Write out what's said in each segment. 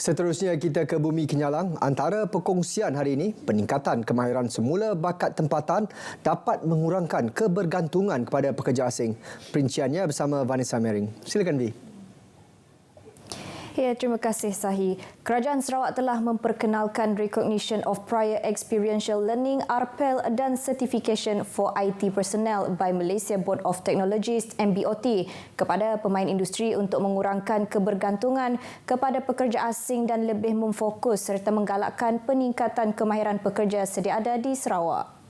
Seterusnya kita ke Bumi Kenyalang. Antara perkongsian hari ini, peningkatan kemahiran semula bakat tempatan dapat mengurangkan kebergantungan kepada pekerja asing. Perinciannya bersama Vanessa Mering. Silakan Vi. Ya, terima kasih Sahi. Kerajaan Sarawak telah memperkenalkan Recognition of Prior Experiential Learning (RPEL) dan Certification for IT Personnel by Malaysia Board of Technologies (MBOT) kepada pemain industri untuk mengurangkan kebergantungan kepada pekerja asing dan lebih memfokus serta menggalakkan peningkatan kemahiran pekerja sedia ada di Sarawak.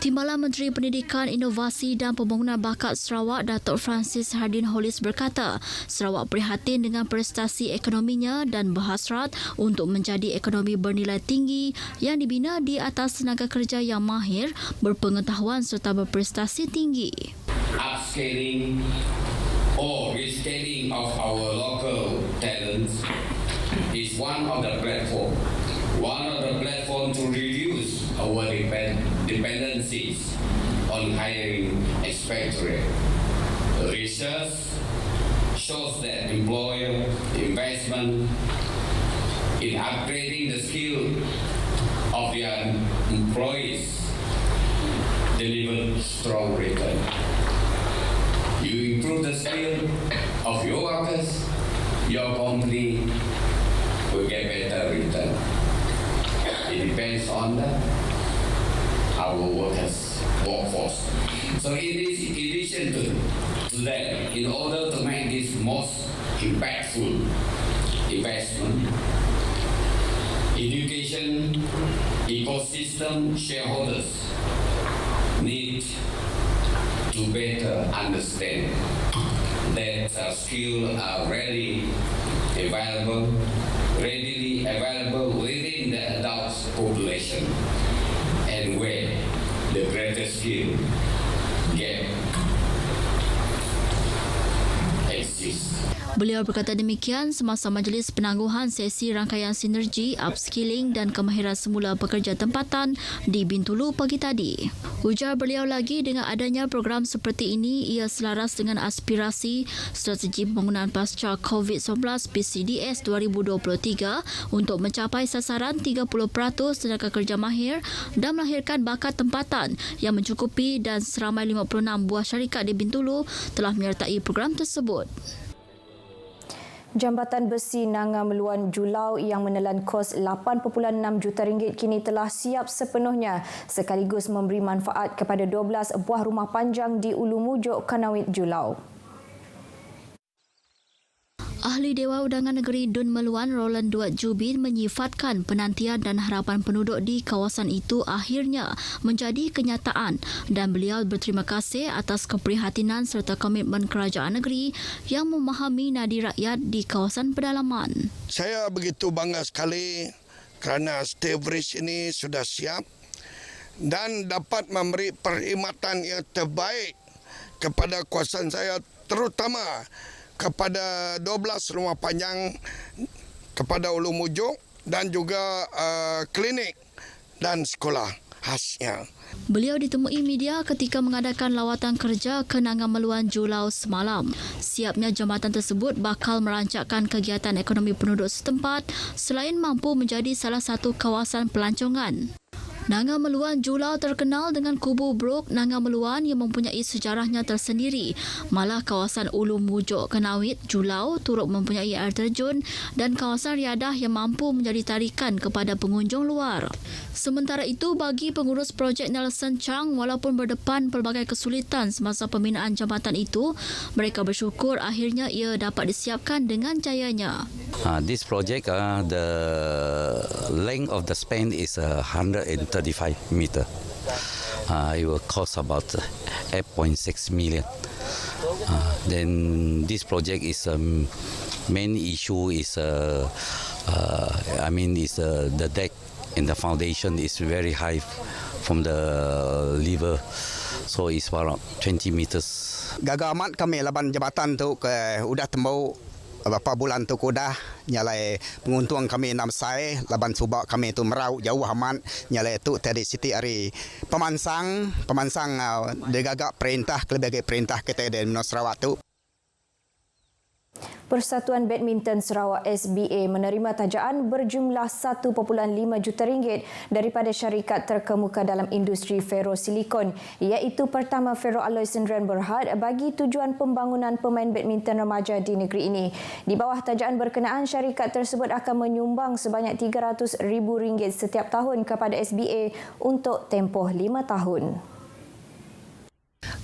Timbalan Menteri Pendidikan, Inovasi dan Pembangunan Bakat Sarawak, Datuk Francis Hardin Hollis berkata, Sarawak prihatin dengan prestasi ekonominya dan berhasrat untuk menjadi ekonomi bernilai tinggi yang dibina di atas tenaga kerja yang mahir, berpengetahuan serta berprestasi tinggi. Upscaling or rescaling of our local talents is one of the platform to reduce our dependencies on hiring expatriate. Research shows that employer investment in upgrading the skill of their employees deliver strong return. You improve the skill of your workers, your company will get better return. It depends on our workforce. So in addition to that, in order to make this most impactful investment, education ecosystem shareholders need to better understand that skills are readily available within the adult population and where the greatest skill gap exists. Beliau berkata demikian semasa majlis penangguhan sesi rangkaian sinergi, upskilling dan kemahiran semula pekerja tempatan di Bintulu pagi tadi. Ujar beliau lagi, dengan adanya program seperti ini, ia selaras dengan aspirasi Strategi Pembangunan Pasca COVID-19 PCDS 2023 untuk mencapai sasaran 30% tenaga kerja mahir dan melahirkan bakat tempatan yang mencukupi, dan seramai 56 buah syarikat di Bintulu telah menyertai program tersebut. Jambatan besi Nanga Meluan Julau yang menelan kos RM8.6 juta kini telah siap sepenuhnya sekaligus memberi manfaat kepada 12 buah rumah panjang di Ulu Mujuk, Kanawit, Julau. Ahli Dewan Undangan Negeri Dun Meluan Roland Duat Jubin menyifatkan penantian dan harapan penduduk di kawasan itu akhirnya menjadi kenyataan, dan beliau berterima kasih atas keprihatinan serta komitmen kerajaan negeri yang memahami nadi rakyat di kawasan pedalaman. Saya begitu bangga sekali kerana Steve Bridge ini sudah siap dan dapat memberi perkhidmatan yang terbaik kepada kawasan saya, terutama kepada 12 rumah panjang kepada Ulu Mujuk dan juga klinik dan sekolah khasnya. Beliau ditemui media ketika mengadakan lawatan kerja ke Nanga Meluan Julau semalam. Siapnya jambatan tersebut bakal merancangkan kegiatan ekonomi penduduk setempat selain mampu menjadi salah satu kawasan pelancongan. Nanga Meluan Julau terkenal dengan kubu Brooke Nanga Meluan yang mempunyai sejarahnya tersendiri. Malah kawasan Ulu Mujuk Kanawit Julau turut mempunyai air terjun dan kawasan riadah yang mampu menjadi tarikan kepada pengunjung luar. Sementara itu, bagi pengurus projek Nelson Chang, walaupun berdepan pelbagai kesulitan semasa pembinaan jambatan itu, mereka bersyukur akhirnya ia dapat disiapkan dengan jayanya. This project, the length of the span is 135 meter. It will cost about 8.6 million. Then this project is main issue is the deck and the foundation is very high from the level, so it's about 20 meters. Gagal amat kami laban jabatan tu ke udah tembau beberapa bulan tu kudah nyalai penguntung kami enam sai laban subak kami tu merau jauh amat nyalai tu dari Siti Ari pemansang dia gagak perintah kelebih perintah kita di Sarawak tu. Persatuan Badminton Sarawak SBA menerima tajaan berjumlah 1.5 juta ringgit daripada syarikat terkemuka dalam industri ferrosilikon, iaitu pertama Ferroalloy Sdn Berhad bagi tujuan pembangunan pemain badminton remaja di negeri ini. Di bawah tajaan berkenaan, syarikat tersebut akan menyumbang sebanyak RM300,000 setiap tahun kepada SBA untuk tempoh 5 tahun.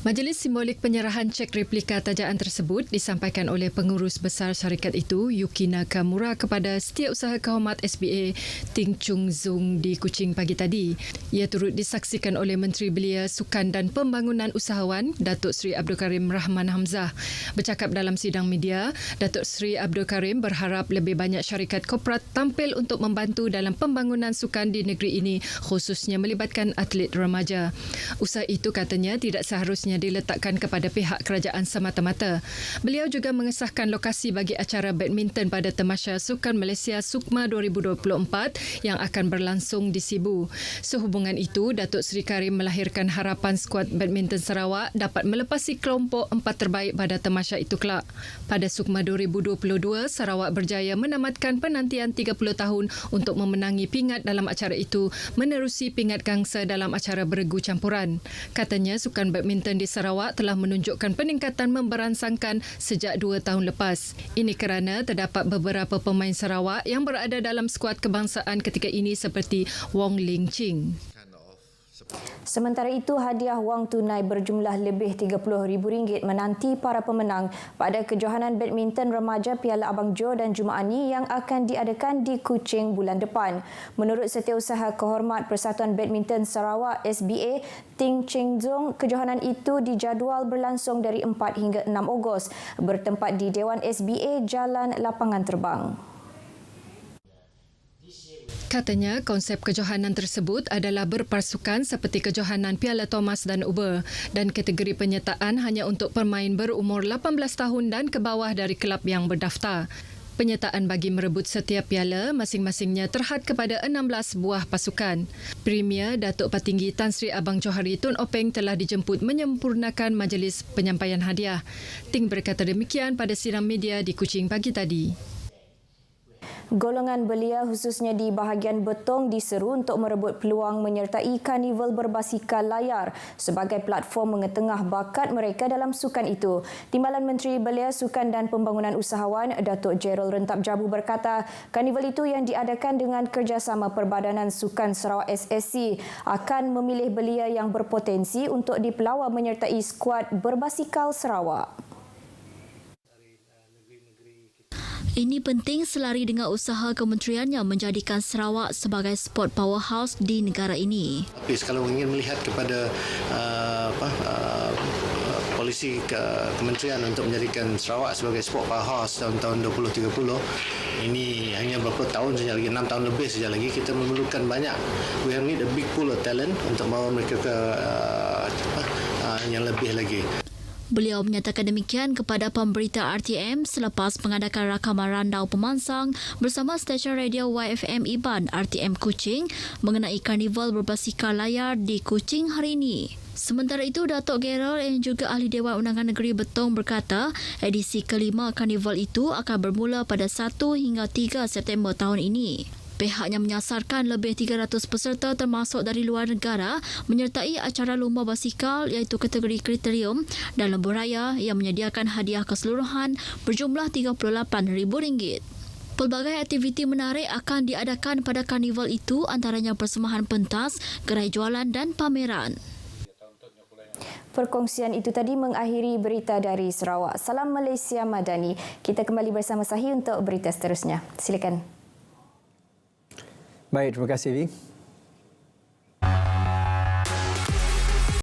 Majlis simbolik penyerahan cek replika tajaan tersebut disampaikan oleh pengurus besar syarikat itu, Yuki Nakamura, kepada Setiausaha Kehormat SBA Ting Chung Zung di Kuching pagi tadi. Ia turut disaksikan oleh Menteri Belia, Sukan dan Pembangunan Usahawan, Datuk Seri Abdul Karim Rahman Hamzah. Bercakap dalam sidang media, Datuk Seri Abdul Karim berharap lebih banyak syarikat korporat tampil untuk membantu dalam pembangunan sukan di negeri ini, khususnya melibatkan atlet remaja. Usaha itu, katanya, tidak seharusnya diletakkan kepada pihak kerajaan semata-mata. Beliau juga mengesahkan lokasi bagi acara badminton pada Tamasya Sukan Malaysia SUKMA 2024 yang akan berlangsung di Sibu. Sehubungan itu, Datuk Seri Karim melahirkan harapan skuad badminton Sarawak dapat melepasi kelompok 4 terbaik pada Tamasya itu kelak. Pada SUKMA 2022, Sarawak berjaya menamatkan penantian 30 tahun untuk memenangi pingat dalam acara itu, menerusi pingat gangsa dalam acara beregu campuran. Katanya, sukan badminton di Sarawak telah menunjukkan peningkatan memberansangkan sejak 2 tahun lepas. Ini kerana terdapat beberapa pemain Sarawak yang berada dalam skuad kebangsaan ketika ini seperti Wong Ling Ching. Sementara itu, hadiah wang tunai berjumlah lebih RM30,000 menanti para pemenang pada kejohanan badminton remaja Piala Abang Jo dan Jumaat ini yang akan diadakan di Kuching bulan depan. Menurut Setiausaha Kehormat Persatuan Badminton Sarawak SBA, Ting Ching Zong, kejohanan itu dijadual berlangsung dari 4 hingga 6 Ogos, bertempat di Dewan SBA Jalan Lapangan Terbang. Katanya, konsep kejohanan tersebut adalah berpasukan seperti kejohanan Piala Thomas dan Uber, dan kategori penyertaan hanya untuk pemain berumur 18 tahun dan ke bawah dari kelab yang berdaftar. Penyertaan bagi merebut setiap piala masing-masingnya terhad kepada 16 buah pasukan. Premier Datuk Patinggi Tan Sri Abang Johari Tun Openg telah dijemput menyempurnakan majlis penyampaian hadiah. Ting berkata demikian pada sidang media di Kuching pagi tadi. Golongan belia khususnya di bahagian Betong diseru untuk merebut peluang menyertai karnival berbasikal layar sebagai platform mengetengah bakat mereka dalam sukan itu. Timbalan Menteri Belia, Sukan dan Pembangunan Usahawan, Datuk Gerald Rentap Jabu berkata, karnival itu yang diadakan dengan kerjasama Perbadanan Sukan Sarawak SSC akan memilih belia yang berpotensi untuk dipelawar menyertai skuad berbasikal Sarawak. Ini penting selari dengan usaha kementeriannya menjadikan Sarawak sebagai sport powerhouse di negara ini. Tapi kalau ingin melihat kepada polisi kementerian untuk menjadikan Sarawak sebagai sport powerhouse tahun 2030, ini hanya beberapa tahun saja lagi, 6 tahun lebih saja lagi, kita memerlukan banyak. We need a big pool of talent untuk bawa mereka ke yang lebih lagi. Beliau menyatakan demikian kepada pemberita RTM selepas mengadakan rakaman randau pemansang bersama stesen radio YFM Iban RTM Kuching mengenai karnival berbasikal layar di Kuching hari ini. Sementara itu, Datuk Gerald yang juga Ahli Dewan Undangan Negeri Betong berkata edisi kelima karnival itu akan bermula pada 1 hingga 3 September tahun ini. Pihaknya menyasarkan lebih 300 peserta termasuk dari luar negara menyertai acara lomba basikal iaitu kategori kriterium dan lembu raya yang menyediakan hadiah keseluruhan berjumlah RM38,000. Pelbagai aktiviti menarik akan diadakan pada karnival itu, antaranya persembahan pentas, gerai jualan dan pameran. Perkongsian itu tadi mengakhiri berita dari Sarawak. Salam Malaysia Madani. Kita kembali bersama Sahi untuk berita seterusnya. Silakan. Baik, terima kasih, Vi.